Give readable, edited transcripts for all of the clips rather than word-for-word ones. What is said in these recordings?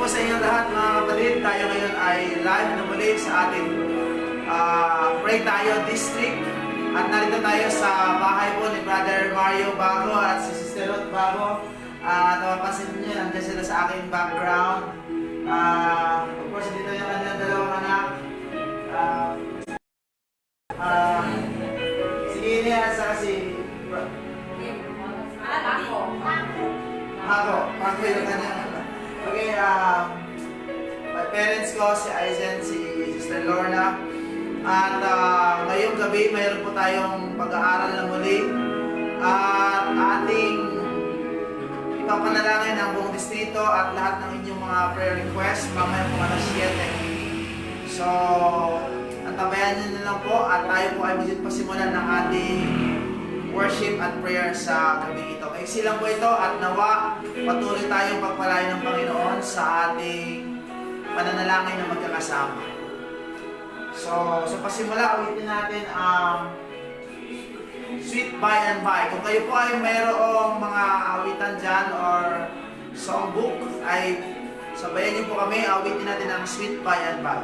po sa inyo lahat mga kapatid. Tayo ngayon ay live na muli sa ating Pray Tayo District. At narito tayo sa bahay po ni Brother Mario Bago at si Sister Ruth Bago. Napapansin niyo, nandiyan sila sa aking background. Of course, dito yung kanilang dalawang anak. Si Ini at saka si Ako yung kanyang. Okay, my parents ko, si Aizen, si Sister Lorna. At ngayong gabi, mayroon po tayong pag-aaral na muli. At ating ipapanalangin ang buong distrito at lahat ng inyong mga prayer requests mamaya po alas 7. So, antabayan nyo na lang po at tayo po ay medyo pasimulan ng ating worship at prayer sa gabi ito. Kaiksi lang po ito at nawa patuloy tayong pagpalain ng Panginoon sa ating pananalangin na magkakasama. So, sa pasimula, awitin natin ang Sweet By and By. Kung kayo po ay mayroong mga awitan dyan or songbook, ay sabayan niyo po kami, awitin natin ang Sweet By and By.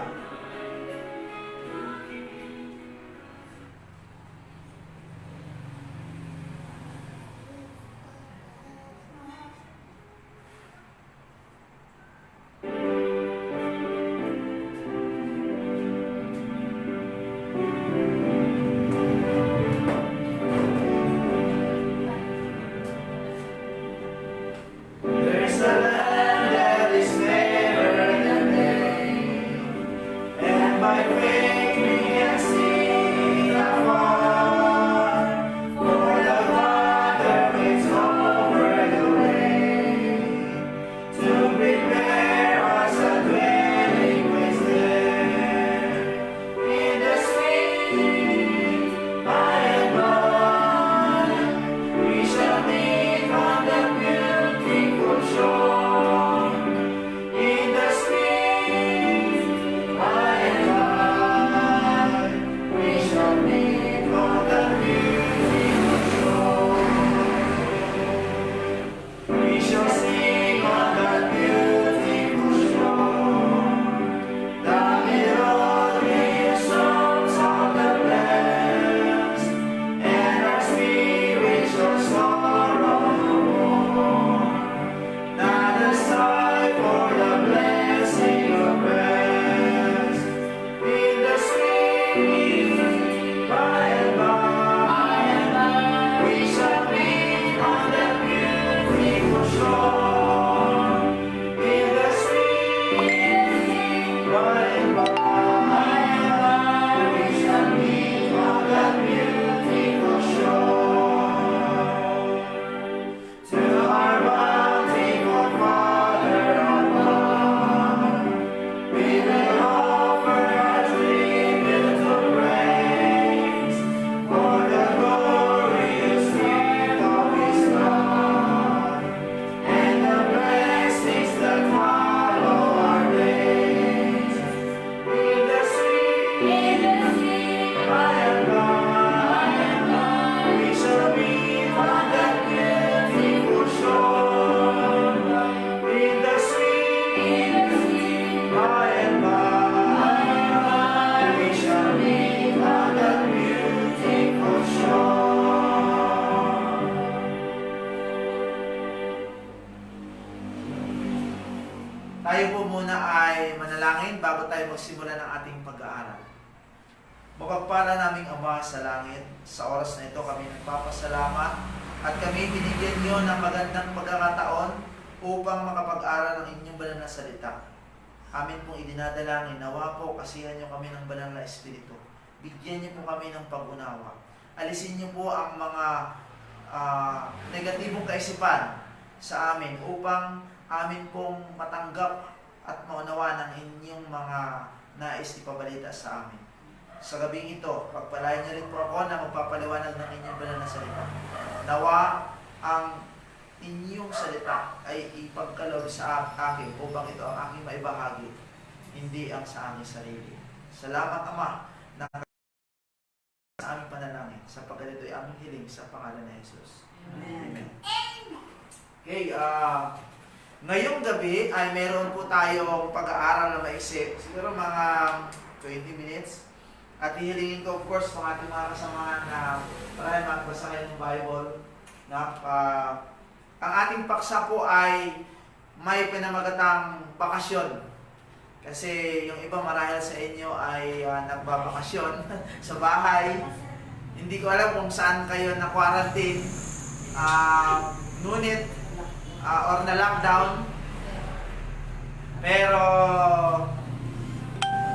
Tayo po muna ay manalangin bago tayo magsimula ng ating pag-aaral. Mapagpala naming Ama sa langit, sa oras na ito kami nagpapasalamat at kami binigyan niyo ng magandang pagkakataon upang makapag-aral ng inyong banal na salita. Amin pong idinadalangin, nawa po kasihan niyo kami ng banal na Espiritu. Bigyan niyo po kami ng pag-unawa. Alisin niyo po ang mga negatibong kaisipan sa amin upang amin pong matanggap at maunawa ng inyong mga nais ipabalita sa amin. Sa gabing ito, pagpalain niyo rin po ako na magpapaliwanag ng inyong banal na salita. Nawa ang inyong salita ay ipagkaloob sa akin upang ito ang aking maibahagi, hindi ang sa aming sarili. Salamat Ama na sa aming panalangin, sapagkat ito ay aming hiling sa pangalan ni Jesus. Amen. Okay, Ngayong gabi ay meron po tayong pag-aaral na maisip. Siguro mga 20 minutes. At hihilingin ko of course mga ating mga kasamahan na para magbasa kayo ng Bible. Ang ating paksa po ay may pinamagatang bakasyon. Kasi yung iba marahil sa inyo ay nagbabakasyon sa bahay. Hindi ko alam kung saan kayo na-quarantine. Ngunit or na-lockdown. Pero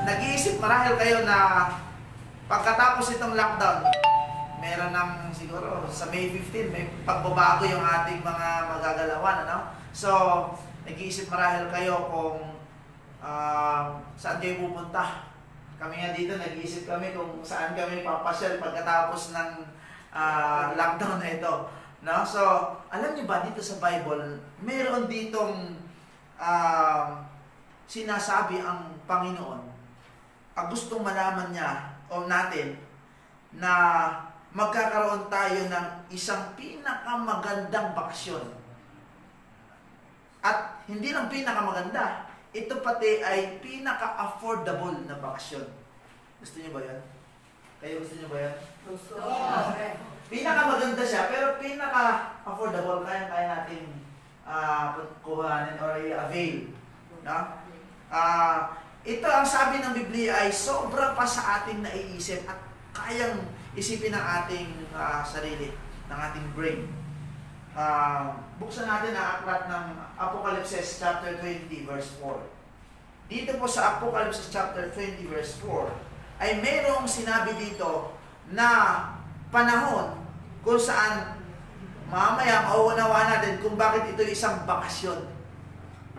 nag-iisip marahil kayo na pagkatapos itong lockdown, meron ng siguro sa May 15, may pagbabago yung ating mga magagalawan. Ano? So, nag-iisip marahil kayo kung saan kayo pupunta. Kami nga dito, nag-iisip kami kung saan kami papasyal pagkatapos ng lockdown na ito. No? So, alam niyo ba dito sa Bible, meron ditong sinasabi ang Panginoon. Gustong malaman niya o natin na magkakaroon tayo ng isang pinakamagandang bakasyon. At hindi lang pinakamaganda, ito pati ay pinaka-affordable na bakasyon. Gusto niyo ba yan? Kayo gusto niyo ba yan? Gusto. Pinakamaganda siya, pero pinaka-affordable, kaya natin kuhanin or i-avail. No? Ito ang sabi ng Biblia ay sobra pa sa ating naiisip at kayang isipin ng ating sarili, ng ating brain. Buksan natin ang aklat ng Apocalypse chapter 20 verse 4. Dito po sa Apocalypse chapter 20 verse 4 ay mayroong sinabi dito na panahon kung saan mamaya mauunawa natin kung bakit ito isang bakasyon.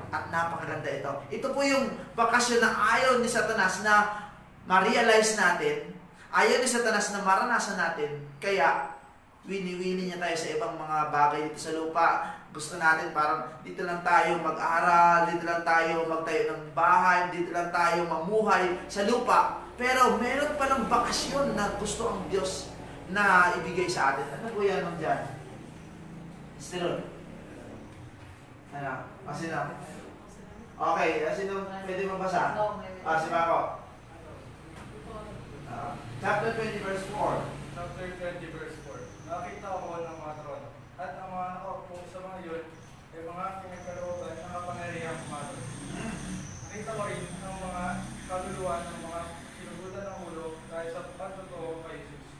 At napakaganda ito. Ito po yung bakasyon na ayaw ni Satanas na ma-realize natin, ayaw ni Satanas na maranasan natin, kaya wini-wini niya tayo sa ibang mga bagay dito sa lupa. Gusto natin parang dito lang tayo mag-aral, dito lang tayo magtayo ng bahay, dito lang tayo mamuhay sa lupa. Pero meron palang bakasyon na gusto ang Diyos na ibigay sa atin. Ano po yan nung dyan? Still. Ano? Sino? Okay, sino pwede mabasa? Si Paco. Chapter 20 verse 4. Chapter 20 verse 4. Nakita ako ng mga trono, at ang mga nakaupo sa mga yun ay mga pinagkalooban ng kapangyarihang kumaton. Nakita ko rin ang mga kaluluwa ng mga pinugutan ng ulo dahil sa pagtotoo kay Jesus.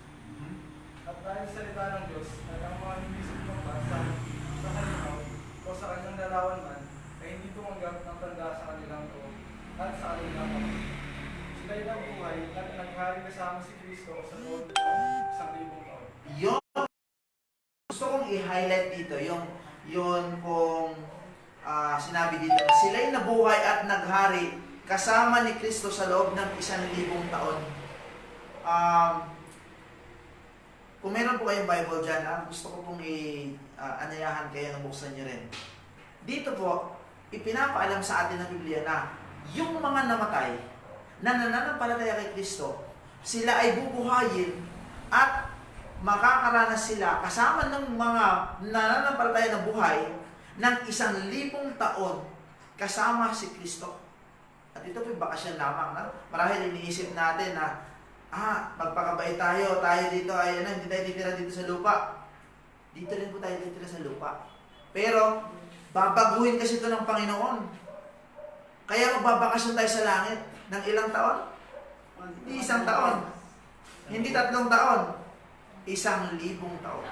At dahil sa salita ng Diyos at ang mga hindi sumamba sa kalinaw o sa kanyang larawan man ay hindi tumanggap ng tanda sa kanilang tuwa at sa kanilang pamilya. Sila'y nabuhay at naghari kasama si Kristo sa loob ng 1,000 taon. Yun, gusto kong i-highlight dito, yung kung sinabi dito na sila'y nabuhay at naghari kasama ni Kristo sa loob ng 1,000 taon. Kung meron po kayong Bible dyan, gusto ko pong i-anyayahan kayo na buksan nyo rin. Dito po, ipinapaalam sa atin ng Biblia na yung mga namatay na nananampalataya kay Kristo, sila ay bubuhayin at makakaranas sila kasama ng mga nananampalataya na buhay ng 1,000 taon kasama si Kristo. At ito po yung bakasyon lamang. No? Marahil iniisip natin na magpakabait tayo dito ay hindi tayo titira dito sa lupa. Dito rin po tayo titira sa lupa. Pero babaguhin kasi ito ng Panginoon. Kaya magbabakasyon tayo sa langit ng ilang taon? Hindi 1 taon. Hindi 3 taon. 1,000 taon.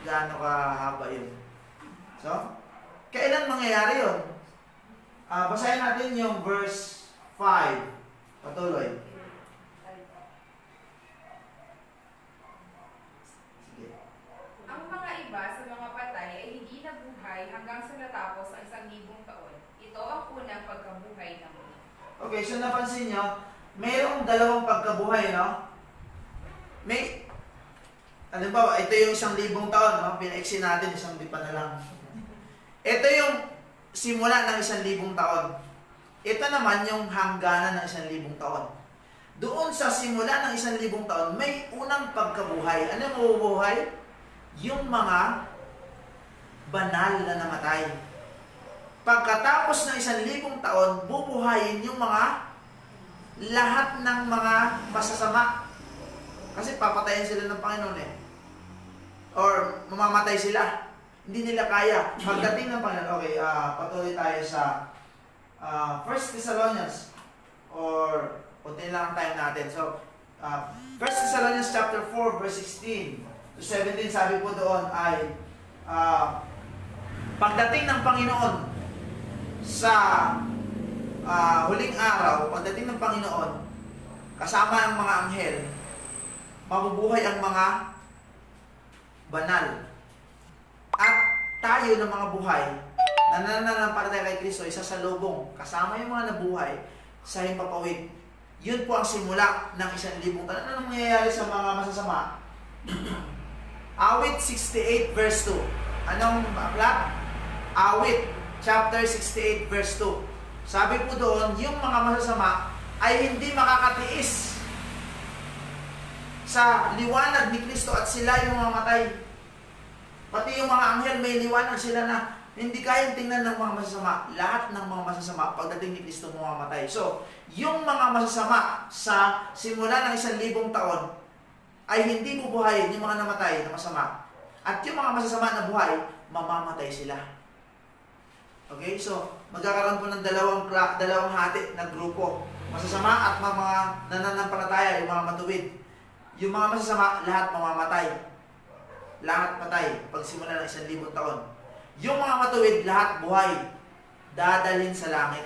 Gaano kahaba yun? So, kailan mangyayari yun? Basahin natin yung verse 5. Patuloy. Sige. Ang mga iba sa mga patay ay hindi nabuhay hanggang sa natapos ang 1,000 taon. Ito ang unang pagkabuhay ng muli. Okay, so napansin nyo, mayroong 2 pagkabuhay, no? Halimbawa, ito yung 1,000 taon, no? Pinaiksi natin, 1,000 pa na lang. Ito yung simula ng 1,000 taon. Ito naman yung hangganan ng 1,000 taon. Doon sa simula ng 1,000 taon, may unang pagkabuhay. Ano yung mabubuhay? Yung mga banal na namatay. pagkatapos ng 1,000 taon, bubuhayin yung mga lahat ng mga masasama. Kasi papatayin sila ng Panginoon eh. Or mamamatay sila. Hindi nila kaya. Pagdating ng Panginoon, okay, patuloy tayo sa 1 Thessalonians. Or, kunti lang ang time natin. So, 1 Thessalonians chapter 4, verse 16 to 17, sabi po doon ay, pagdating ng Panginoon sa huling araw, pagdating ng Panginoon, kasama ang mga anghel, mabubuhay ang mga banal. At tayo ng mga buhay, na nananampalataya kay Kristo, isasalubong, kasama yung mga nabuhay sa himpapawid. Yun po ang simula ng 1,000 taon. Anong mangyayari sa mga masasama? Awit 68 verse 2. Anong aklat? Awit chapter 68 verse 2. Sabi po doon, yung mga masasama ay hindi makakatiis sa liwanag ni Kristo at sila yung mamamatay. Pati yung mga anghel may liwanag sila na hindi kayang tingnan ng mga masasama. Lahat ng mga masasama pagdating ni Kristo mamamatay. So, yung mga masasama sa simula ng 1,000 taon ay hindi bubuhayin yung mga namatay na masama. At yung mga masasama na buhay, mamamatay sila. Okay? So, magkakaroon po ng dalawang hati na grupo. Masasama at mga nananampalataya, yung mga matuwid. Yung mga masasama, lahat mamamatay. Lahat patay pagsimula ng 1,000 taon. Yung mga matuwid, lahat buhay. Dadalhin sa langit.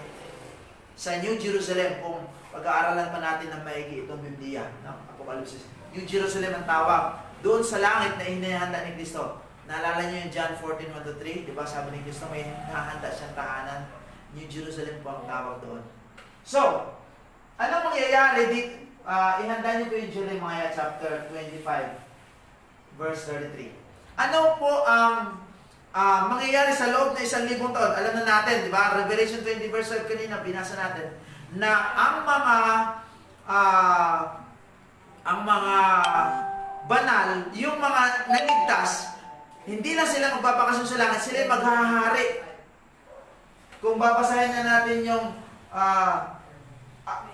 Sa New Jerusalem, kung pag-aaralan pa natin ng maigi itong Biblia, no? Apocalypse. New Jerusalem ang tawag. Doon sa langit na hinahanda ni Kristo. Naalala niyo yung John 14:1-3? Diba sabi ni Kristo, may nahanda siyang tahanan. New Jerusalem po ang tawag doon. So, anong mangyayari dito? Ihanda niyo po yung Jeremiah chapter 25, verse 33. Ano po ang mangyayari sa loob na 1,000 taon? Alam na natin, di ba? Revelation 20 verse 5 kanina, binasa natin, na ang mga banal, yung mga naligtas, hindi na sila magbabakasyon sa langit, sila maghahari. Kung babasahin na natin yung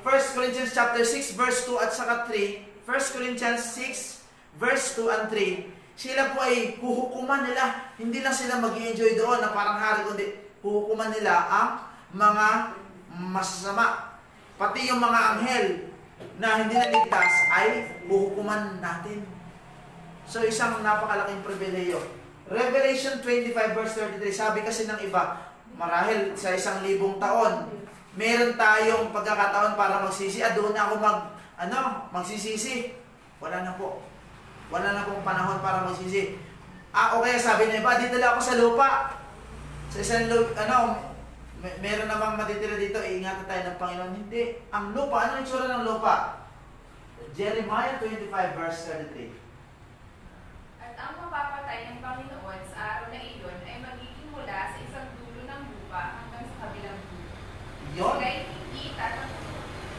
1 Corinthians chapter 6 verse 2 at saka 3, 1 Corinthians 6 verse 2 and 3, sila po ay huhukuman nila. Hindi lang sila mag-i-enjoy doon na parang hari, kundi huhukuman nila ang mga masasama. Pati yung mga anghel na hindi naligtas ay huhukuman natin. So, isang napakalaking pribileyo. Revelation 25 verse 33, sabi kasi ng iba, marahil sa 1,000 taon, meron tayong pagkakataon para magsisi. Doon na ako magsisisi. Wala na po. Wala na pong panahon para magsisi. O kaya sabi ng iba, dito lang ako sa lupa. Sa isang meron namang matitira dito, iingatan tayo ng Panginoon. Hindi. Ang lupa, ano yung itsura ng lupa? Jeremiah 25 verse 33. At ang mapapatay ng Panginoon sa araw na iyon ay magiging mula sa isang dulo ng lupa hanggang sa kabilang dulo. Yon. Sila ay hindi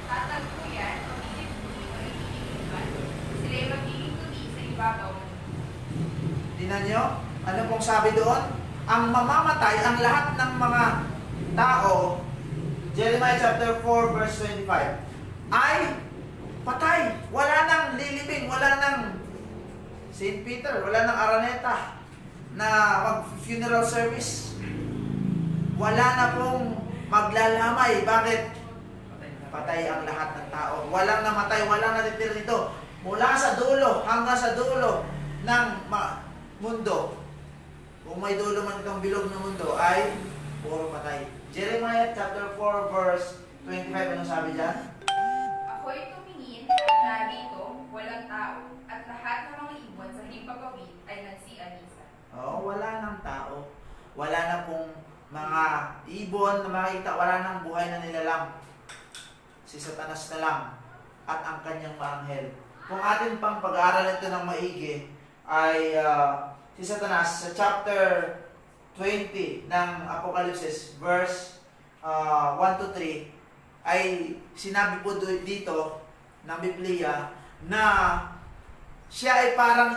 tatagpuyan o ilibuli o ililiban. Sila ay magiging tuli sa ibabaw ng lupa. Tingnan nyo, ano pong sabi doon? Ang mamamatay, ang lahat ng mga tao, Jeremiah chapter 4 verse 25, ay patay. Wala nang lilibing, wala nang St. Peter, wala nang Araneta na mag-funeral service. Wala na pong maglalamay. Bakit? Patay ang lahat ng tao. Walang namatay, walang natitira dito. Mula sa dulo hanggang sa dulo ng mundo. Kung may dulo man itong bilog ng mundo, ay puro patay. Jeremiah chapter 4 verse 25, anong sabi dyan? Ako'y tumingin at narito, walang tao, at lahat ng mga ibon sa himpapawid ay nagsialisa. Wala nang tao. Wala na pong mga ibon na makikita. Wala nang buhay na nilalang. Si Satanas na lang at ang kanyang mga anghel. Kung atin pang pag-aaralan ito ng maigi, ay si Satanas sa chapter 20 ng Apocalypse, verse 1-3, ay sinabi po dito ng Biblia na siya ay parang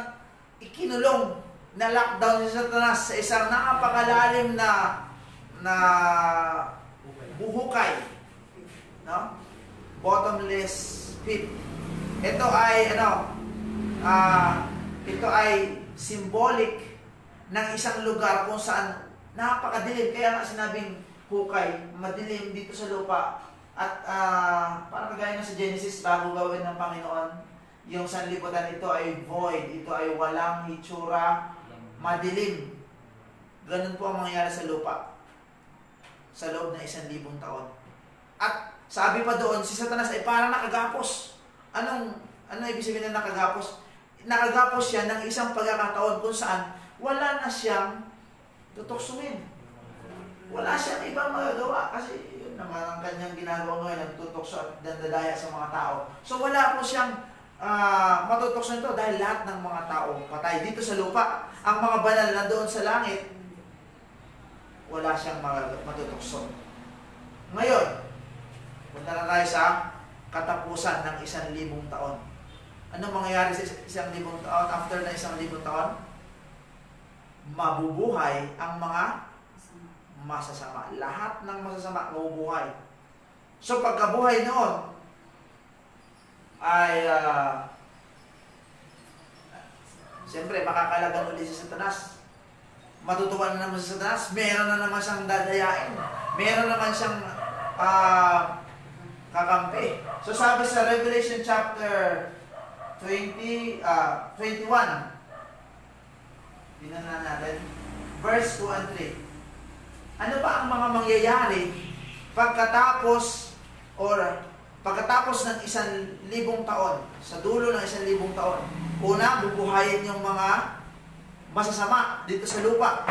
ikinulong na lockdown si Satanas sa isang napakalalim na na buhukay, no? Bottomless pit. Ito ay ito ay symbolic ng isang lugar kung saan napakadilim. Kaya nga sinabing hukay, madilim dito sa lupa. At parang kagaya ng sa Genesis, bago gawin ng Panginoon, yung sanlibutan, ito ay void, ito ay walang hitsura, madilim. Ganun po ang mangyayari sa lupa sa loob ng 1,000 taon. At sabi pa doon, si Satanas ay parang nakagapos. Ano ibig sabihin ng nakagapos? Nakagapos siya ng isang pagkakataon kung saan wala na siyang tutuksuin. Wala siyang ibang magagawa kasi yun naman ang kanyang ginagawa ngayon, nagtutukso at dandadaya sa mga tao. So wala po siyang matutukso nito dahil lahat ng mga tao patay dito sa lupa. Ang mga banal na doon sa langit, wala siyang matutukso. Ngayon, punta na tayo sa katapusan ng 1,000 taon. Ano mangyayari sa 1,000 taon? After na 1,000 taon, mabubuhay ang mga masasama. Lahat ng masasama mabubuhay. So pagkabuhay noon ay siyempre makakalagan ulit si Satanas. Matutuwa na naman si Satanas. Meron na naman siyang dadayain. Meron naman siyang kakampi. So sabi sa Revelation chapter 21, tingnan na natin, verse 2 and 3. Ano ba ang mga mangyayari pagkatapos ng 1,000 taon, sa dulo ng 1,000 taon? Una, bubuhayin yung mga masasama dito sa lupa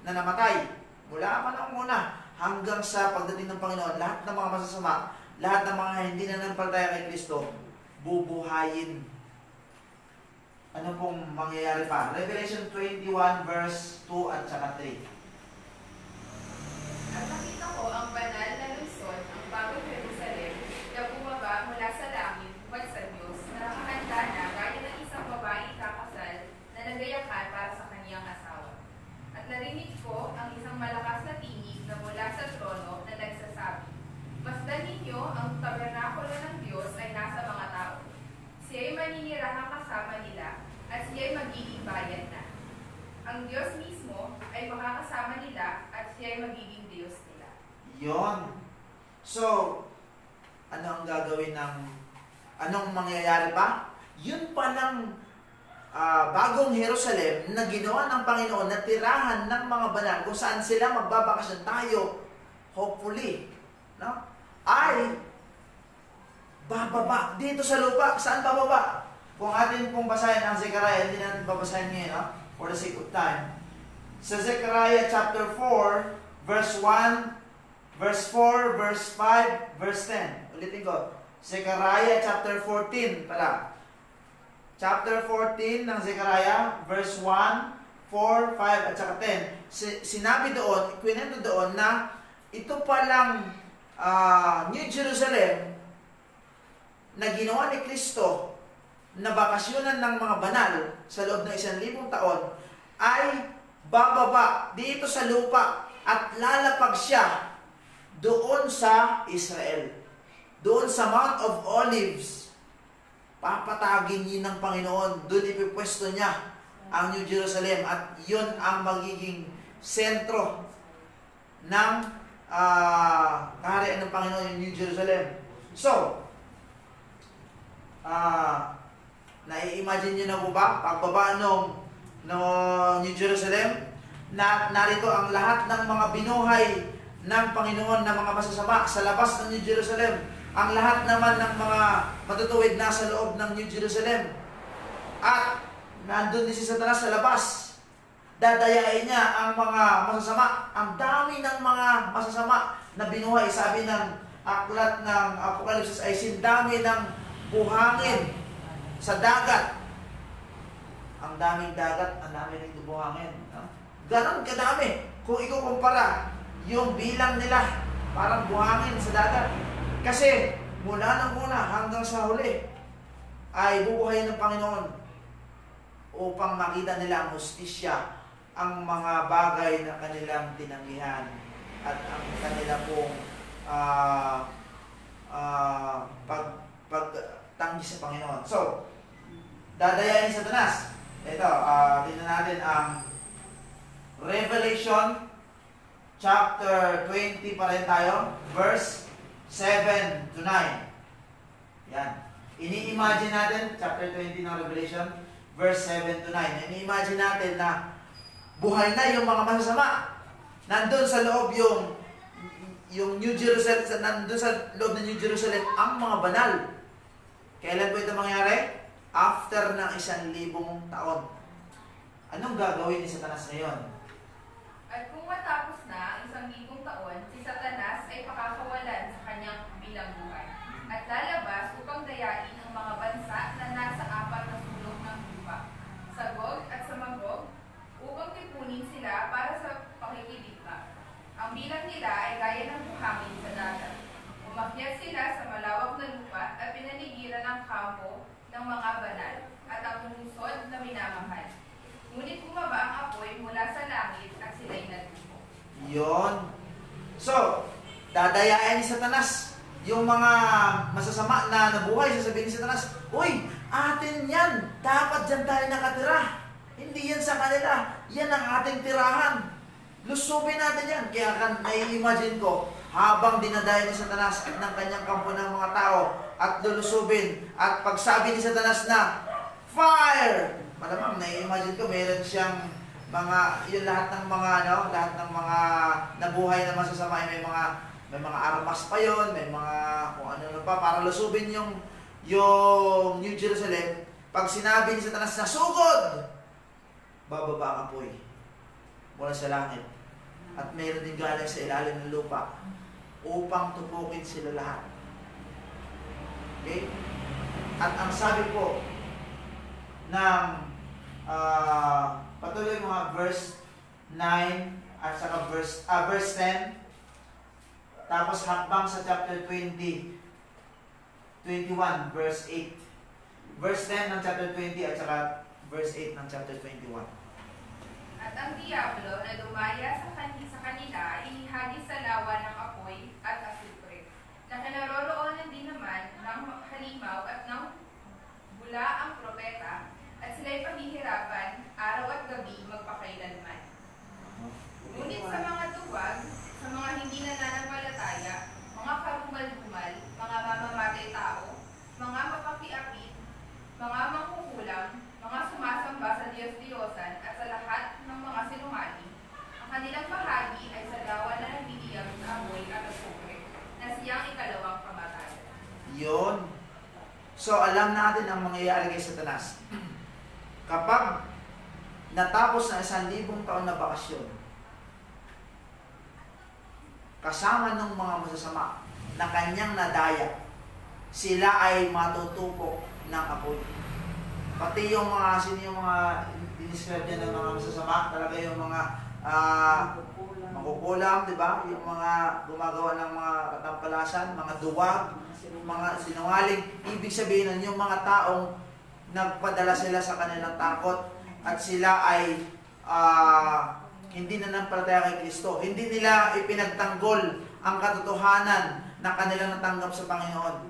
na namatay. Mula pa nang una hanggang sa pagdating ng Panginoon, lahat ng mga masasama, lahat ng mga hindi nanampalataya kay Kristo, bubuhayin. Ano pong mangyayari pa? Revelation 21 verse 2 at saka 3. At nakita ko ang banal na lungsod, ang bagong Jerusalem, na bumaba mula sa langit buhat sa Diyos, na nakahanda na gaya ng isang babae kakasal na nagayakan para sa kaniyang asawa. At narinig ko ang isang malakas na tinig na mula sa trono na nagsasabi, "Masdan ninyo ang tabernakulo ng Diyos ay nasa mga tao. Siya'y maninirahang kasama nila at siya'y magiging bayan na. Ang Diyos mismo ay makakasama nila at siya'y magiging Diyos nila." Yon. So, ano ang gagawin anong mangyayari pa? Yun pa ng bagong Jerusalem na ginawa ng Panginoon na tirahan ng mga banal kung saan sila magbabakasyon tayo, hopefully, no? Ay bababa dito sa lupa. Saan bababa? Kung atin pong basahin ang Zechariah, hindi natin babasahin ngayon, no? For the sake of time. Sa Zechariah chapter 4, verse 1, verse 4, verse 5, verse 10. Ulitin ko. Zechariah chapter 14 pala. Chapter 14 ng Zechariah, verse 1, 4, 5, at saka 10. Sinabi doon, kwento doon na ito palang New Jerusalem na ginawa ni Kristo na bakasyonan ng mga banal sa loob ng 1,000 taon ay bababa dito sa lupa at lalapag siya doon sa Israel. Doon sa Mount of Olives. Papatagin niya ng Panginoon. Doon ipipwesto niya ang New Jerusalem at yun ang magiging sentro ng kaharian ng Panginoon, yung New Jerusalem. So, nai-imagine nyo na po ba pagbaba no New Jerusalem na narito ang lahat ng mga binuhay ng Panginoon na mga masasama sa labas ng New Jerusalem. Ang lahat naman ng mga matutuwid na sa loob ng New Jerusalem. At nandun din si Satanas sa labas. Dadayain niya ang mga masasama. Ang dami ng mga masasama na binuhay. Sabi ng aklat ng Apokalipsis ay sindami ng buhangin sa dagat. Ang daming dagat, ang dami rin buhangin. Ganon kadami. Kung ikukumpara yung bilang nila, parang buhangin sa dagat. Kasi mula nang una hanggang sa huli ay bubuhayin ng Panginoon upang makita nila ang hustisya, ang mga bagay na kanilang tinanggihan. at ang kanila pong pagtanggi sa Panginoon. So, dadayain ni Satanas. Ito, tingnan natin ang Revelation chapter 20 pa rin tayo, verse 7 to 9. Yan. Ini-imagine natin, chapter 20 ng Revelation, verse 7 to 9. Ini-imagine natin na buhay na yung mga masasama. Nandun sa loob yung New Jerusalem, nandun sa loob ng New Jerusalem ang mga banal. Kailan po ito mangyari? After ng 1,000 taon. Anong gagawin ni Satanas ngayon? At kung matapos na ang 1,000 taon, si Satanas ay pakakawalan sa kanyang bilang buhay at lalabas upang dayain ang mga bansa na nasa apat na sulok ng lupa, sa Gog at sa Magog, upang tipunin sila para sa pakikiligta. Ang bilang nila ay gaya ng buhangin sa dagat. Umakyat sila sa malawak na lupa at pinaligiran ang kampo ng mga banal at ang lungsod na minamahal. Ngunit bumaba ang apoy mula sa langit at sila'y natubo. Yon. So, dadayain ni Satanas yung mga masasama na nabuhay. Sasabihin ni Satanas, uy, atin yan. Dapat dyan tayo nakatira. Hindi yan sa kanila. Yan ang ating tirahan. Lusubin natin yan. Kaya nai-imagine ko, habang dinadayan ni Satanas at ng kanyang kampo ng mga tao at lulusubin at pagsabi ni Satanas na, fire! Malamang, nai-imagine ko, meron siyang yung lahat ng mga, lahat ng mga nabuhay na masasama, may mga armas pa yon, may mga kung ano pa, para lusubin yung New Jerusalem. Pag sinabi ni Satanas na, sugod! Bababa ang apoy mula sa langit. At mayroon din galing sa ilalim ng lupa upang tupukin sila lahat. Okay? At ang sabi po ng patuloy mga verse 9 at saka verse 10, tapos hakbang sa chapter 21 verse 8. Verse 10 ng chapter 20 at saka verse 8 ng chapter 21. At ang Diablo na dumaya sa kanila ay inihagis sa lawa ng apoy at asupre, na kinaroroonan din naman ng halimaw at ng bula ang propeta, at sila'y paghihirapan araw at gabi magpakailanman. Ngunit sa mga duwag, sa mga hindi nananampalataya, mga karumal-dumal, mga mamamatay tao, mga mapakiapit, mga mangkukulam, mga sumasamba sa Diyos-Diyosan at sa lahat ng mga sinungaling, ang kanilang bahagi ay sa lawa na nagbibigay ng amoy at asupre, na siyang ikalawang kamatayan. Yun. So, alam natin ang mangyayari kay Satanas. Kapag natapos na 1,000 taon na bakasyon, kasama ng mga masasama na kanyang nadaya, sila ay matutupok ng apoy. Pati yung mga, sino yung mga diniscribe niya ng mga masasama, talaga yung mga makukulam, di ba? Yung mga gumagawa ng mga katampalasan, mga duwag, mga sinungaling. Ibig sabihin nun, yung mga taong nagpadala sila sa kanilang takot at sila ay hindi nanampalataya kay Kristo. Hindi nila ipinagtanggol ang katotohanan na kanilang natanggap sa Panginoon.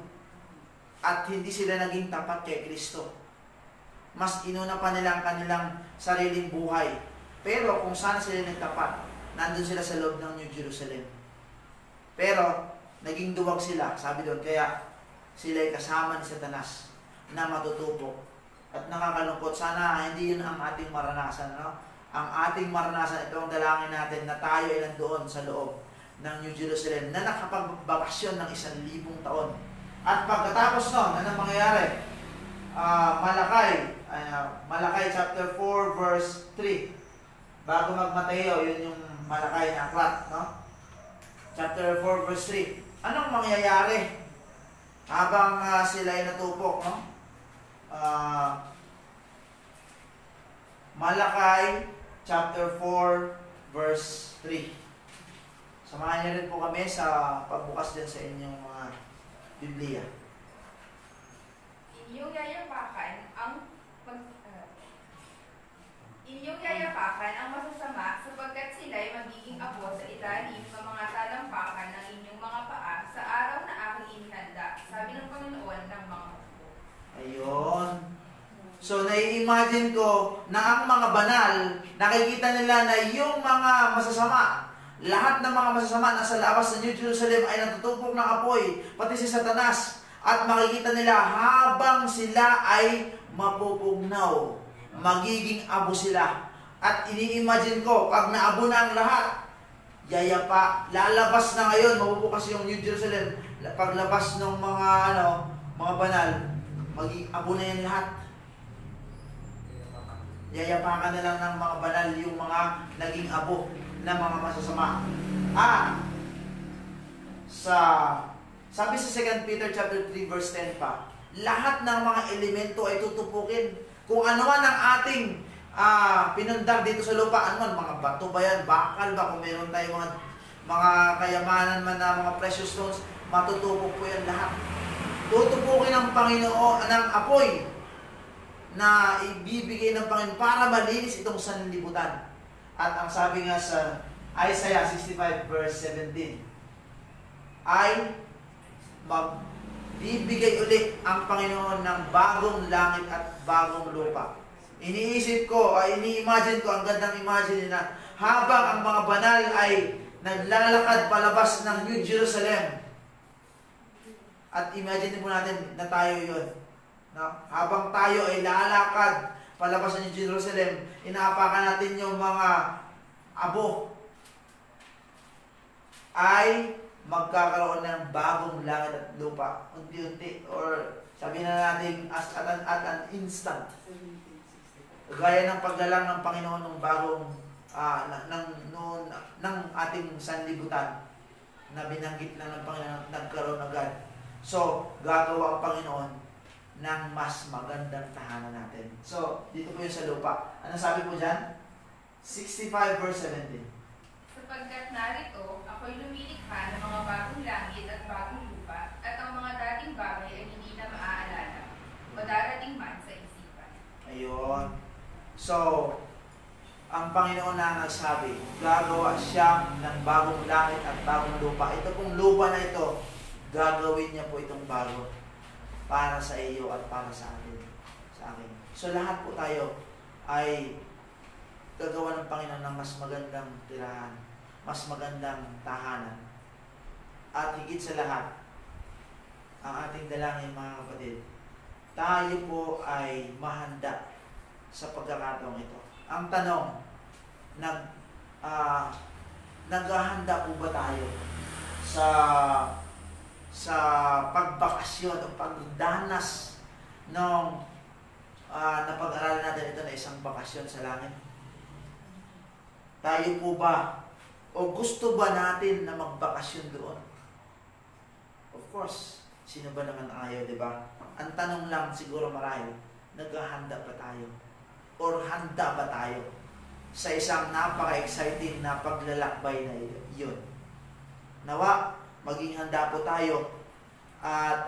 At hindi sila naging tapat kay Kristo. Mas inuna pa nila ang kanilang sariling buhay. Pero kung saan sila nagtapat, nandun sila sa loob ng New Jerusalem. Pero, naging duwag sila, sabi doon, kaya sila ay kasama ni Satanas na matutupok. At nakakalungkot, sana hindi yun ang ating maranasan. No? Ang ating maranasan, ito ang dalangin natin na tayo ay nandoon sa loob ng New Jerusalem na nakapagbakasyon ng 1,000 taon. At pagkatapos nun, anong mangyayari? Malakay chapter 4 verse 3. Bago mag-Mateo, yun yung Malakay na aklat, no? Chapter 4 verse 3. Anong mangyayari habang sila ay natupok, no? Malakay chapter 4 verse 3. Samahan niyo rin po kami sa pagbukas din sa inyong mga Biblia. Inyong yayapakan talampakan ang masasama sapagkat sila ay magiging apo sa ilalim ng mga talampakan ng inyong mga paa sa araw na aking inihanda, sabi ng Panginoon ng mga hukbo. Ayun. So, nai-imagine ko na ang mga banal, nakikita nila na yung mga masasama, lahat ng mga masasama nasa labas ng New Jerusalem ay natutupok ng apoy, pati si Satanas. At makikita nila habang sila ay mapupugnaw, magiging abo sila. At ini-imagine ko, pag naabo na ang lahat, yayapa, lalabas na ngayon, mabubukas yung New Jerusalem. Paglabas ng mga banal, magiging abo na yan lahat. Yayapakan na lang ng mga banal yung mga naging abo na mga masasama. Sabi sa 2 Peter chapter 3 verse 10 pa, lahat ng mga elemento ay tutupukin. Kung ano man ang ating pinundag dito sa lupa, ano man, mga bato ba yan, bakal ba, kung meron tayong mga kayamanan man na mga precious stones, matutupok po yan lahat. Tutupukin ng Panginoon ng apoy na ibibigay ng Panginoon para malinis itong sanlibutan. At ang sabi nga sa Isaiah 65 verse 17 ay magbibigay ulit ang Panginoon ng bagong langit at bagong lupa. Ini-imagine ko, ang gandang imagine na habang ang mga banal ay naglalakad palabas ng New Jerusalem. At imagine po natin na tayo yun. Habang tayo ay lalakad palabas ng Jerusalem, inaapakan natin yung mga abo ay magkakaroon ng bagong langit at lupa. Unti-unti, or sabihin na natin at an instant. Gaya ng paglalang ng Panginoon ng bagong ng ating sanlibutan na binanggit lang ng Panginoon, nagkaroon agad. So, gagawa ang Panginoon ng mas magandang tahanan natin. So, dito po yung sa lupa. Ano sabi po dyan? 65 verse 17. Sapagkat narito, ako'y lumilikha ng mga bagong langit at bagong lupa, at ang mga dating bagay ay hindi na maaalala o darating man sa isipan. Ayun. So, ang Panginoon na nagsabi, gagawa siya ng bagong langit at bagong lupa. Ito pong lupa na ito, gagawin niya po itong bago para sa iyo at para sa atin. Sa akin. So, lahat po tayo ay gagawa ng Panginoon ng mas magandang tirahan, mas magandang tahanan. At higit sa lahat, ang ating dalangin, mga kapatid, tayo po ay mahanda sa pagkakataong ito. Ang tanong, naghahanda po ba tayo sa pagbakasyon o pagdanas nung napag-aralan natin ito na isang bakasyon sa langit? Tayo po ba o gusto ba natin na magbakasyon doon? Of course, sino ba naman ayaw, di ba? Ang tanong lang siguro marahil, naghahanda ba tayo? Or handa ba tayo sa isang napaka-exciting na paglalakbay na yun? Nawa, maging handa po tayo at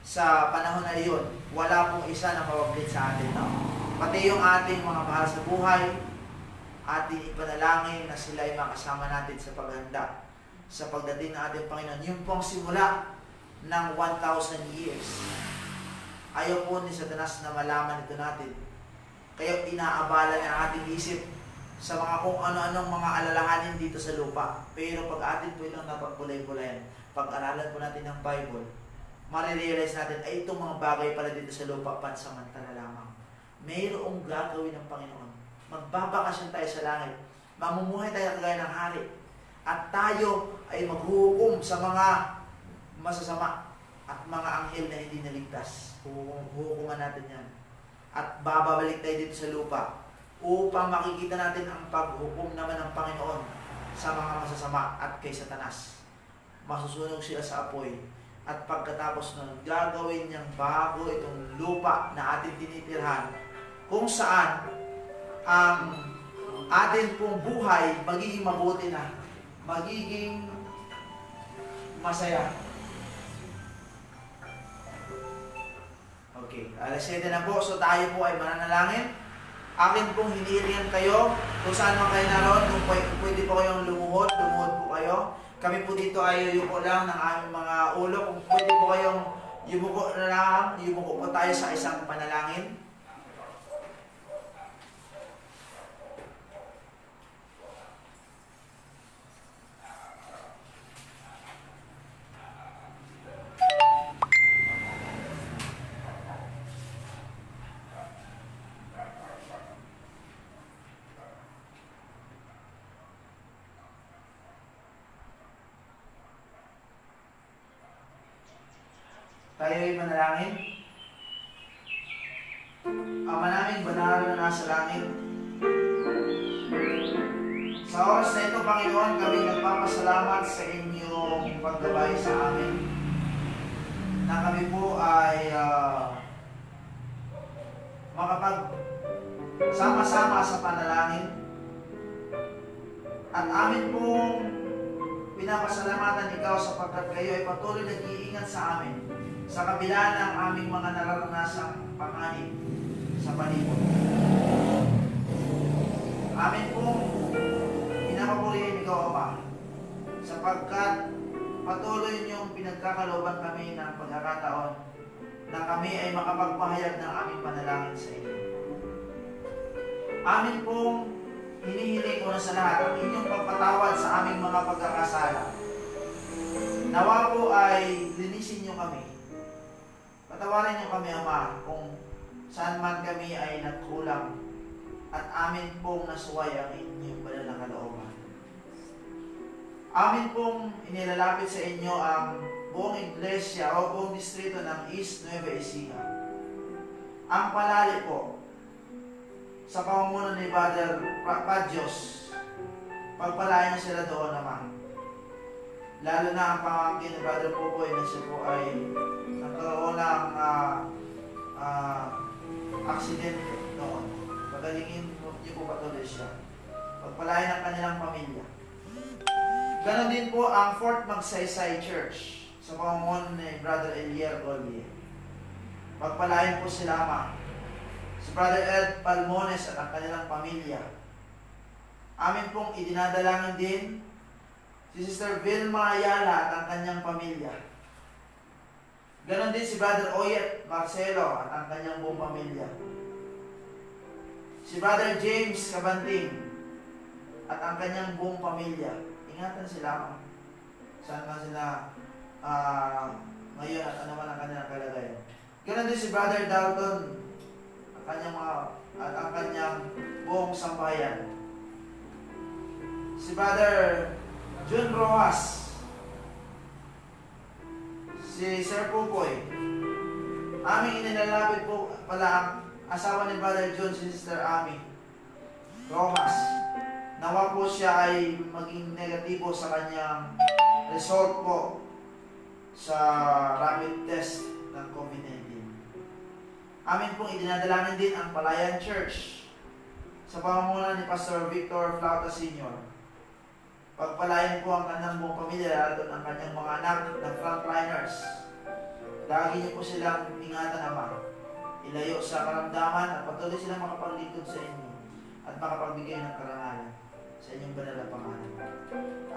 sa panahon na yun, wala pong isa na mawaglit sa atin. No? Pati yung ating mga mahal sa buhay, ating ipanalangin na sila ay makasama natin sa paghanda sa pagdating ng ating Panginoon. Yung pong simula ng 1,000 years. Ayaw po ni Satanas na malaman ito natin. Kaya inaabala niya ang ating isip sa mga kung ano-anong mga alalahanin dito sa lupa. Pero pag atin po itong napagpulay-pulayan, pag-aralan po natin ng Bible, marirealize natin ay itong mga bagay pala dito sa lupa pansamantala lamang. Mayroong gagawin ng Panginoon. Magbabakasyon tayo sa langit. Mamumuhay tayo kagaya ng hari. At tayo ay maghuhukom sa mga masasama at mga anghel na hindi naligtas. Huhukuman natin yan. At bababalik tayo dito sa lupa upang makikita natin ang paghukom naman ng Panginoon sa mga masasama at kay Satanas. Masusunog sila sa apoy. At pagkatapos nun, gagawin niyang bago itong lupa na ating tinitirhan kung saan ang atin pong buhay magiging mabuti na, magiging masaya. Okay, alas 7 na po. So tayo po ay mananalangin. Akin pong hinihilingan kayo kung saan man kayo naroon, kung pwede po kayong lumuhod po kayo. Kami po dito ay yuyuko lang ng aming mga ulo. Kung pwede po kayong yumuko na lang, yumuko po tayo sa isang panalangin. Tayo ay manalangin. Ama namin, banal na nasa langit. Sa oras na ito, Panginoon, kami nagpapasalamat sa inyong paggabay sa amin. Na kami po ay makapagsama-sama sa panalangin. At amin pong pinapasalamatan ikaw sapagkat kayo ay patuloy nag-iingat sa amin sa kabila ng aming mga nararanasang panganib sa palibot. Amin pong pinapapurihin ikaw, Ama, sapagkat patuloy niyong pinagkakalooban kami ng pagkakataon na kami ay makapagpahayag ng aming panalangin sa inyo. Amin pong hinihiling ko na sa lahat ang inyong pagpatawad sa aming mga pagkakasala. Nawa po ay linisin niyo kami. Patawarin niyo kami, Ama, kung saan man kami ay nagkulang at amin pong nasuway ang inyong banal na kalooban. Amin pong inilalapit sa inyo ang buong iglesia o buong distrito ng East Nueva Ecija. Ang palali po sa pamumuno ni Brother Padios, pagpalain niyo sila doon, naman. Lalo na ang pamangkin ni Brother Pupoy na siya po ay nagkaroon ng aksidente noon. Pagalingin niyo po patuloy siya. Pagpalain ang kanilang pamilya. Ganon din po ang Fort Magsaysay Church sa pamumuno ni Brother Elier Golbier. Pagpalain po sila, Ama. Si Brother Ed Palmones at ang kanilang pamilya. Amin pong idinadalangin din si Sister Vilma Ayala at ang kanyang pamilya. Ganon din si Brother Oyet Marcelo at ang kanyang buong pamilya. Si Brother James Cabanting at ang kanyang buong pamilya. Ingatan sila, saan man sila ngayon at ano man ang kanilang kalagayan. Ganon din si Brother Dalton at ang kanyang buong sambayan. Si Brother Jun Rojas, si Sir Pupoy, aming inilalapit po pala ang asawa ni Brother Jun, si Sister Ami Rojas. Nawa po siya ay maging negatibo sa kanyang result po sa rapid test ng COVID-19. Amin pong idinadalangin din ang Palayan Church sa pamumuno ni Pastor Victor Flauta Sr. Pagpalain po ang kanyang buong pamilya, lalo ang kanyang mga anak na frontliners. Lagi niyo po silang ingatan, Ama. Ilayo sa karamdaman at patuloy silang makapaglingkod sa inyo at makapagbigay ng karangalan sa inyong banal na pangalan.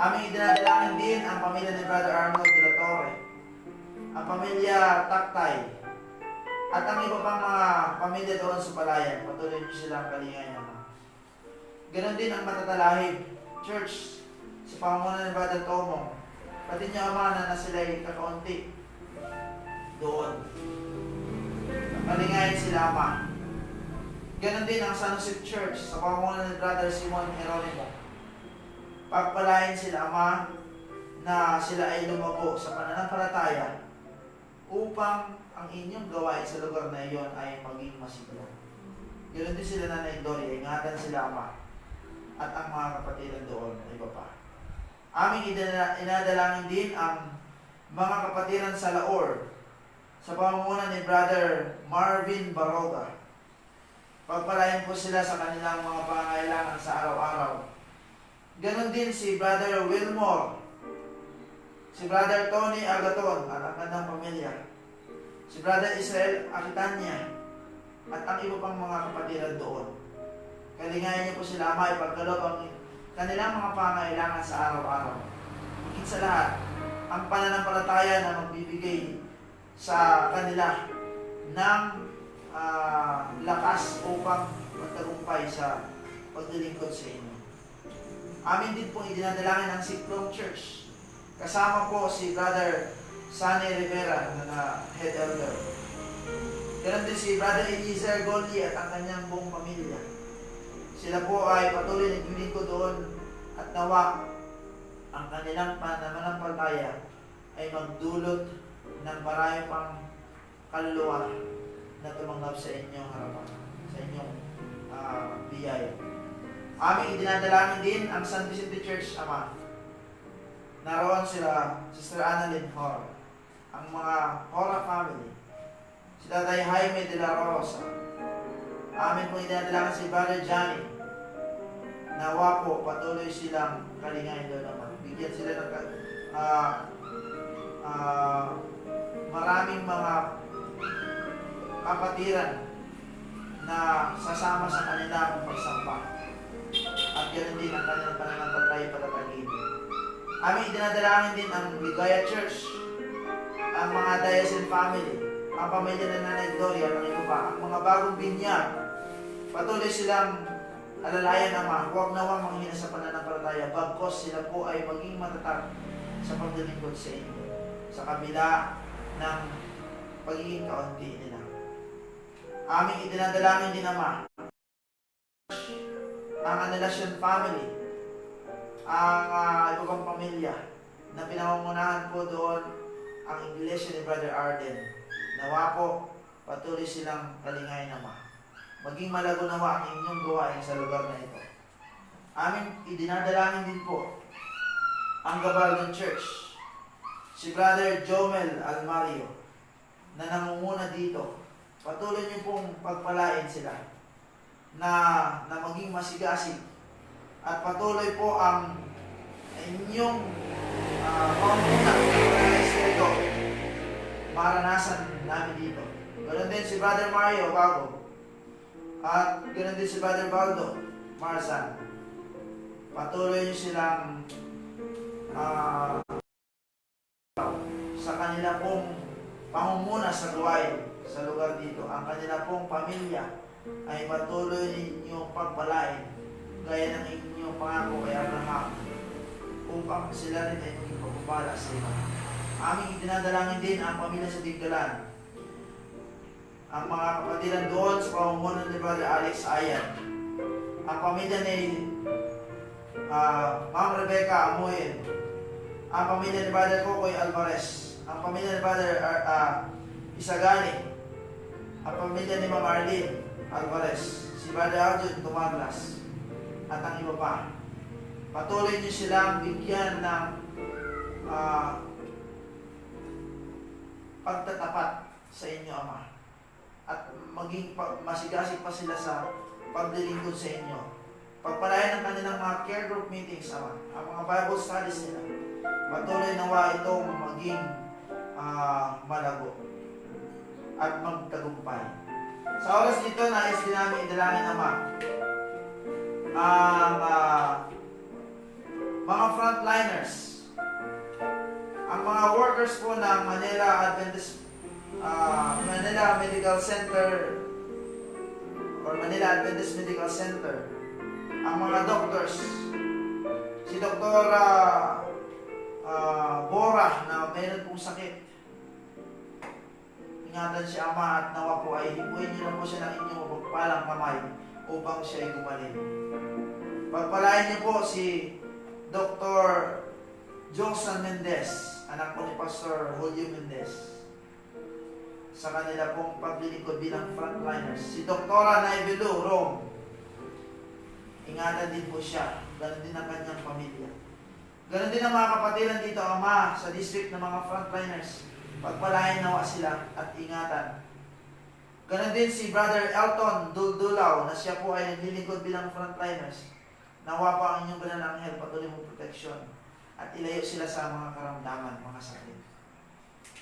Aming idinadalangin din ang pamilya ni Brother Arnold de la Torre, ang pamilya Taktay, at ang iba pang mga pamilya doon sa Palayan. Patuloy niyo silang kalingayan, Ama. Ganon din ang Matatalahib Church sa pamumuno ni Brother Tomo. Pati niya, Ama, na sila'y kakaunti doon. Malingayin sila, Ama. Ganon din ang San Jose Church sa pamumuno ni Brother Simon Heronimo. Pagpalain sila, Ama, na sila ay lumago sa pananampalataya upang ang inyong gawain sa lugar na iyon ay maging masigla. Ganon din sila, Nanay Dory. Ingatan sila, Ama, at ang mga kapatiran doon ay iba pa. Aming inadalangin din ang mga kapatiran sa Laor sa pamumuno ni Brother Marvin Baroga. Pagpalain po sila sa kanilang mga pangangailangan sa araw-araw. Ganon din si Brother Wilmore, si Brother Tony Agaton at ang kanyang pamilya, si Brother Israel Akitanya at ang iba pang mga kapatiran doon. Kalingayan niyo po sila, Ama, ipagkaloob ang kanilang mga pangailangan sa araw-araw. Higit sa lahat, ang pananampalataya na magbibigay sa kanila ng lakas upang magtagumpay sa paglilingkod sa inyo. Amin din pong idinadalangin ang Siklong Church. Kasama po si Brother Sunny Rivera na head elder. Ganun din si Brother Eliezer Goldi at ang kanyang buong pamilya. Sila po ay patuloy naglilingkod doon at nawa ang kanilang pananampalataya ay magdulot ng marami pang kaluluwa na tumanggap sa inyong harapan, sa inyong biyaya. Aming idinadalangin din ang San Vicente Church, Ama. Naroon sila, Sister Annalyn Hor, ang mga Hora family, si Tatay Jaime de la Rosa. Amin pong idinadalangin si Brother Johnny. Nawa po, patuloy silang kalingayin doon naman. Bigyan sila ng maraming mga kapatiran na sasama sa kanilang pagsampa. At ganoon din ang kanilang pananampalataya patatagin. Aming idinadalangin din ang Ligaya Church, ang mga Diocesan family, ang pamilya ng Nanay Gloria, ng iba pa, ang mga bagong binyag. Patuloy silang alalayan, Ama, huwag nawang manghina sa pananampalataya, bagkos sila po ay maging matatag sa paglilingkod sa inyo, sa kabila ng pagiging kaunti nila. Aming idinadalangin din, Ama, ang Anelacion family, ang iba pang pamilya na pinangungunahan po doon ang iglesia ni Brother Arden. Nawa po, patuloy silang kalingayin, Ama. Maging malago nawa ang inyong gawain sa lugar na ito. Amin idinadalangin din po ang Gabaldon Church, si Brother Jomel Almario na nangunguna dito. Patuloy niyo pong pagpalain sila na maging masigasig at patuloy po ang inyong pamumunan ito maranasan namin dito. Ganoon din si Brother Mario Bago at ganoon din si Brother Baldo Marsan. Patuloy niyo silang sa kanila pong pangunguna sa gawain sa lugar dito. Ang kanila pong pamilya ay patuloy ninyong pagpalain gaya ng inyong pangako kay Abraham upang sila rin ay maging pagpapala sa iba. Aming idinadalangin din ang pamilya sa Tiggalan, ang mga kapatiran doon sa pamumunan ni Brother Alex Ayan, ang pamilya ni Ma'am Rebecca Amoyen, ang pamilya ni Brother Kokoy Alvarez, ang pamilya ni Brother Isagani, ang pamilya ni Ma'am Arlene Alvarez, si Brother Arjun Tumaglas, at ang iba pa. Patuloy niyo silang bigyan ng pagtatapat sa inyo, Ama. At maging masigasig pa sila sa paglilingkod sa inyo. Pagpalayan ng kanilang mga care group meetings, Ama. Ang mga Bible studies nila. Patuloy nawa itong maging malago at magtagumpay. Sa oras dito, nais din namin idalangin, Ama, ang mga frontliners, ang mga workers po ng Manila Medical Center or Manila Adventist Medical Center, ang mga doctors, si Dr. Bora na mayroon pong sakit. Ingatan si Ama at nawa po ay hibuin niyo lang po siya ng inyong mapagpalang kamay upang siya ay gumaling. Pagpalain niyo po si Dr. Johnson Mendez, anak po ni Pastor Julio Mendez, sa kanila pong paglilingkod bilang frontliners. Si Dr. Naibelu Rome, ingatan din po siya, ganoon din ang kanyang pamilya. Ganoon din ang mga kapatiran dito, Ama, sa district ng mga frontliners. Pagpalain nawa sila at ingatan. Ganoon din si Brother Elton Duldulaw na siya po ay naglilingkod bilang frontliners. Nawa pa ang inyong banal na anghel, patuloy mong proteksyon at ilayo sila sa mga karamdaman, mga sakit.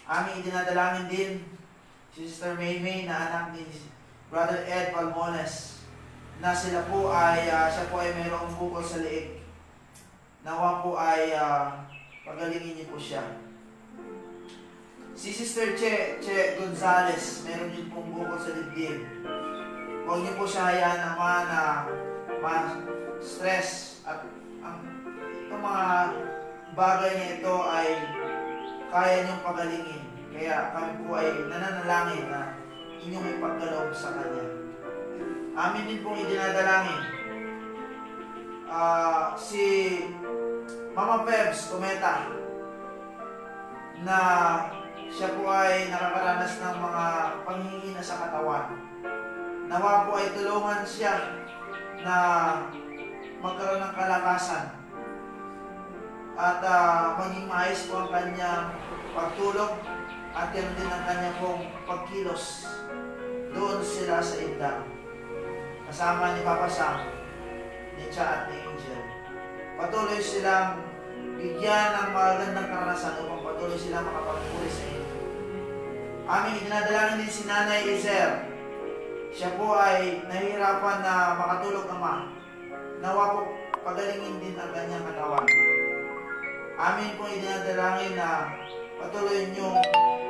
Aming idinadalangin din si Sister Maymay na anak ni Brother Ed Palmones na sila po ay, siya po ay mayroong bukol sa liig. Nawa po ay pagalingin niyo po siya. Si Sister Che Gonzales, meron din pong bukol sa dibdib. Huwag niyo po siya hayaan naman na ma-stress at itong mga bagay na ito ay kaya niyong pagalingin. Kaya kami po ay nananalangin na inyong ipagkaloob sa Kanya. Amin din pong idinadalangin si Mama Pebs Cometa na siya po ay nakakaranas ng mga panghihina sa katawan. Nawa po ay tulungan siya na magkaroon ng kalakasan at maging maayos po ang kanyang pagtulog at ganoon din ang kanyang pong pagkilos doon sila sa indang. Kasama ni Papa Sam, ni Cha at ni Angel. Patuloy silang bigyan ng magandang karanasan upang patuloy silang makapagpuri sa inyo. Aming idinadalangin din si Nanay Ezer. Siya po ay nahihirapan na makatulog ama. Nawa po pagalingin din ang kanyang katawan. Amin po idinadalangin na patuloy niyong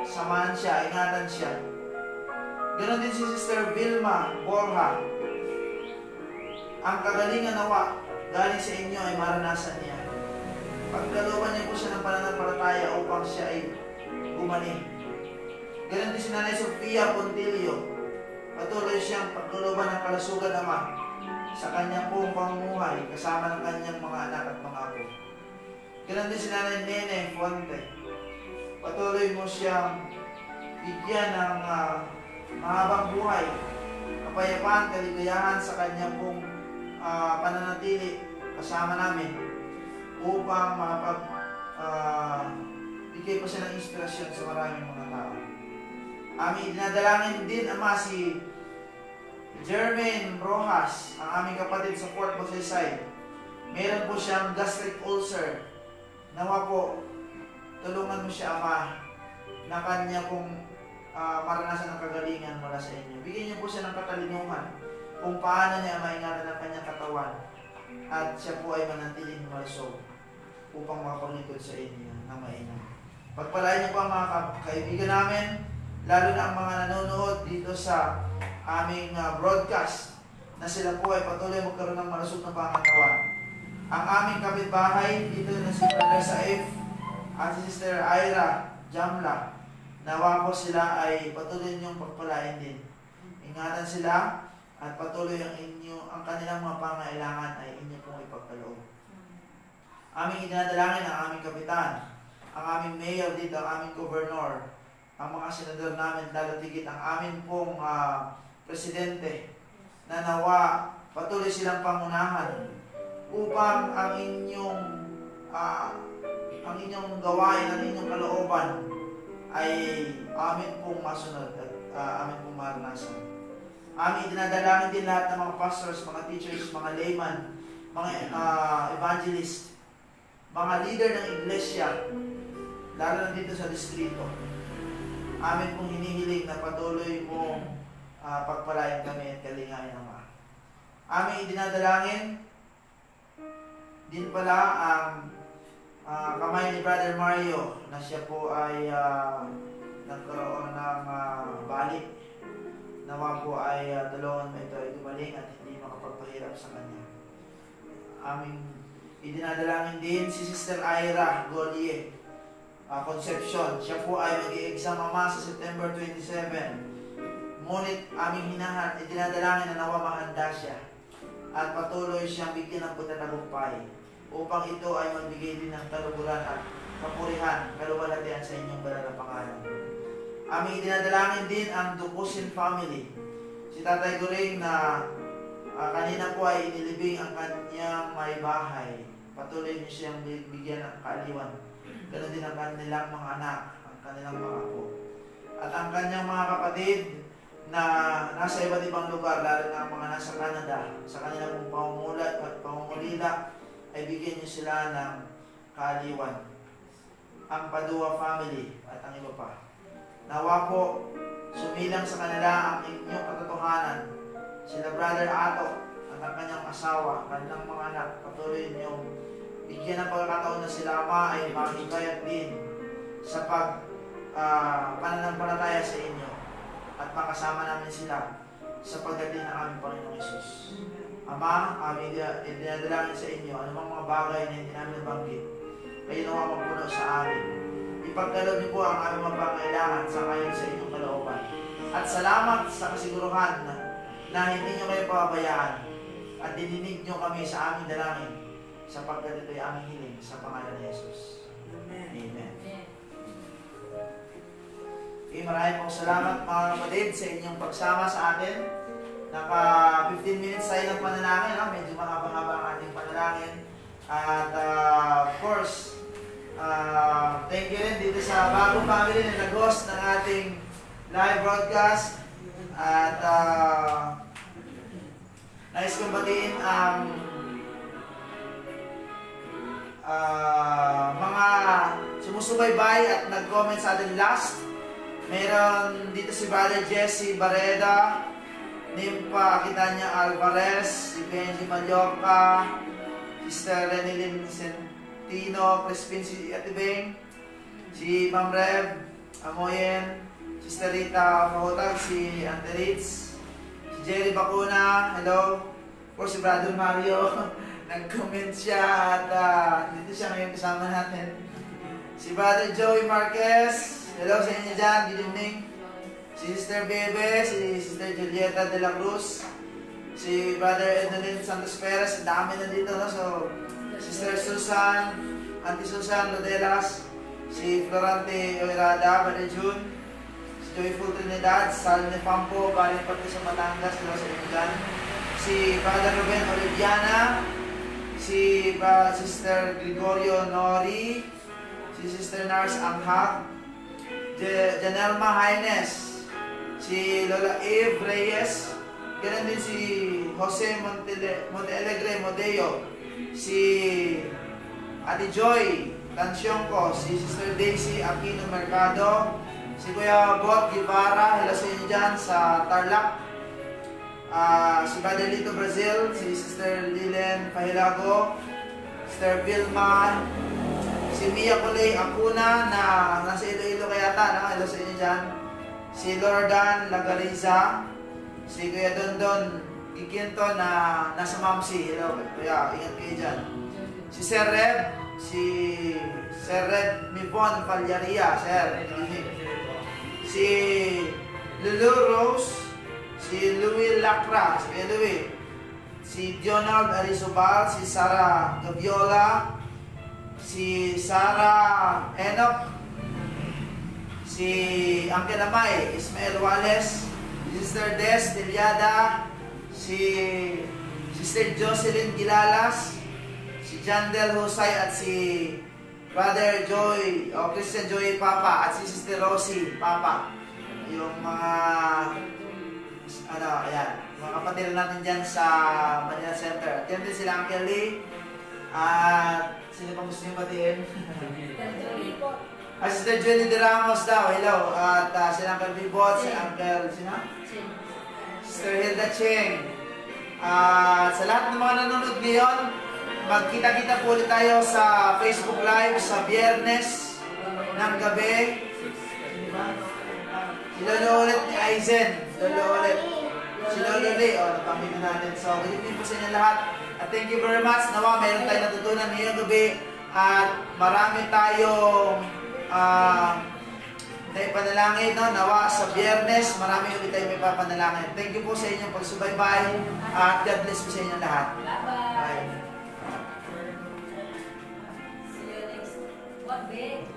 samahan siya, ingatan siya. Ganon din si Sister Vilma Borja. Ang kagalingan nawa galing sa inyo ay maranasan niya. Pagkalooban niya po siya ng pananampalataya upang siya ay gumaling. Ganon din si Nanay Sofia Pontilio. Patuloy siyang pagkalooban ng kalusugan ama sa kanyang pong pamumuhay kasama ng kanyang mga anak at mga apo. Ganon din si Nanay Nene Fuente. Patuloy mo siyang bigyan ng mahabang buhay, kapayapaan, kaligayahan sa kanyang pong pananatili kasama namin upang bigay pa siya ng inspirasyon sa maraming mga tao. Aming dinadalangin din ama si Jermaine Rojas, ang aming kapatid sa Fort Bosay. Meron po siyang gastric ulcer. Nawa po, tulungan mo siya ama na kanya pong maranasan ng kagalingan mula sa inyo. Bigyan niyo po siya ng katalinuhan kung paano niya maingatan ang kanyang katawan at siya po ay manatiling malusog upang makapaglingkod sa inyo na mainam. Pagpalain niyo po ang mga kaibigan namin, lalo na ang mga nanonood dito sa aming broadcast, na sila po ay patuloy magkaroon ng malusog na pangatawan. Ang aming kapitbahay dito na si Brother Saif at si Sister Ira Jamla, nawa po sila ay patuloy niyong pagpalain din. Ingatan sila at patuloy ang kanilang mga pangailangan ay inyo pong ipagkaloob. Aming idinadalangin ang aming kapitan, ang aming mayor dito, ang aming gobernador, ang mga senador namin, lalo tigit ang amin pong presidente, na nawa patuloy silang pangunahan upang ang inyong gawain, ang inyong kalooban ay amin pong masunod at amin pong maranasan. Amin dinadalangin din lahat ng mga pastors, mga teachers, mga layman, mga evangelist, mga leader ng iglesia, lalo na dito sa distrito. Amin pong hinihiling na patuloy mong pagpalain kami at kalingayan Ama. Amin idinadalangin din pala ang kamay ni Brother Mario na siya po ay nagkaroon ng balik. Nawa po ay tulungan mo ito ay gumaling at hindi makapagpahirap sa kanya. Aming idinadalangin din si Sister Ira Golie Concepcion. Siya po ay mag-i-exam mama sa September 27. Ngunit aming idinadalangin na nawa mahanda siya at patuloy siyang bigyan ng pagtatagumpay upang ito ay magbigay din ng kaluguran at kapurihan, kaluwalhatian sa inyong banal na pangalan. Aming idinadalangin din ang Ducusin family. Si Tatay Goring na kanina po ay inilibing ang kanyang may bahay. Patuloy niyo siyang bigyan ng kaaliwan. Ganon din ang kanilang mga anak, ang kanilang mga apo. At ang kanyang mga kapatid na nasa iba't ibang lugar, lalo na ang mga nasa Canada, sa kanilang pamumulat at pamumulila, ay bigyan niyo sila ng kaaliwan. Ang Padua family at ang iba pa. Nawa po, sumilang sa kanila ang inyong katotohanan. Sila Brother Ato, ng kanyang asawa, kanilang mga anak, patuloy niyong bigyan ng pagkakataon na sila Ama ay makikayat din sa pananampalataya sa inyo at makasama namin sila sa pagdating ng aming Panginoong Yesus. Ama, aming dinadalangin sa inyo anumang mga bagay na hindi namin nabanggit, kayo nawa magpuno sa amin. Ipagkaloob niyo po ang aming mga pangailangan sa kayo sa inyong kalooban. At salamat sa kasiguruhan na hindi niyo kayo pababayaan at dininig niyo kami sa aming dalangin sapagkat ito'y aming hiling sa pangalan ni Jesus. Amen. Okay, maraming pong salamat mga kapatid sa inyong pagsama sa atin. Naka 15 minutes tayo ng panalangin, no? Medyo mahaba-haba ang ating panalangin. At of course, thank you rin dito sa bagong family na nag-host ng ating live broadcast. At nais kong batiin ang mga sumusubaybay at nag-comment sa atin last. Meron dito si Brother Jesse Barreda, Nimpa Aquitania Alvarez, si Benji Mallorca, Sister Renilyn Centino, Crispin si Atibeng, si Ma'am Rev Amoyen, Sister Rita Mahutag, si Ante Ritz, si Jerry Bacuna, hello, or si Brother Mario, nag-comment siya at dito siya ngayon kasama natin. Si Brother Joey Marquez, hello sa inyo dyan, good evening. Si Sister Bebe, si Sister Julieta de la Cruz, si Brother Edwin Santos Perez, ang dami na dito, no? So, Sister Susan, Auntie Susan Lodelas, si Florante Oirada, Brother June, si Joyful Trinidad, Salne Pampo, galing pati sa Batangas, hello sa inyo dyan. Si Brother Ruben Oliviana, si Sister Gregorio Nori, si Sister Nars Anghak, Janelma Haines, si Lola Eve Reyes, ganoon din si Jose Montealegre Modeo, si Ate Joy Tansyongko, si Sister Daisy Aquino Mercado, si Kuya Bot Guevara, hello sa inyo dyan sa Tarlac, si Brother Lito Brazil, si Sister Lilen Pahilago, Sister Vilma, si Mia Coley Acuna na nasa Iloilo kayata, no? Hello sa inyo dyan. Si Lordan Lagariza, si Kuya Dondon Giginto na nasa Mamsi, hello, Kuya, ingat kayo dyan. Si Sir Red Mipon Palyaria, Sir, si Lulu Rose, si Louie Lacra, si Kuya Louie, si Donald Arizobal, si Sara Gaviola, si Sarah Enoch, si Uncle Amay, Ismael Wallace, si Sister Des Deliada, si Sister Jocelyn Gilalas, si Jandel Husay at si Brother Joy, o Christian Joy Papa, at si Sister Rosie Papa. Yung mga ayan, mga kapatid natin dyan sa Manila Center. At yan din sila Uncle Lee. At sino pang gusto nyo batiin? Sister Jenny De Ramos daw, hello. At si Uncle Bibot, si Uncle, sino? Sister Hilda Cheng. Sa lahat ng mga nanonood ngayon, magkita-kita po ulit tayo sa Facebook Live sa Biyernes ng gabi. Si Lolo ulit ni Aizen. Lolo ulit. Si Lolo Lee, napamili natin. So, good evening po sa inyo lahat. At thank you very much. Nawa, mayroon tayo natutunan ngayong gabi. At marami tayong panalangin, no? Nawa sa Biyernes, marami ulit tayo may papanalangin. Thank you po sa inyong pagsubaybay. At God bless po sa inyo lahat. Bye-bye. See you next. What day?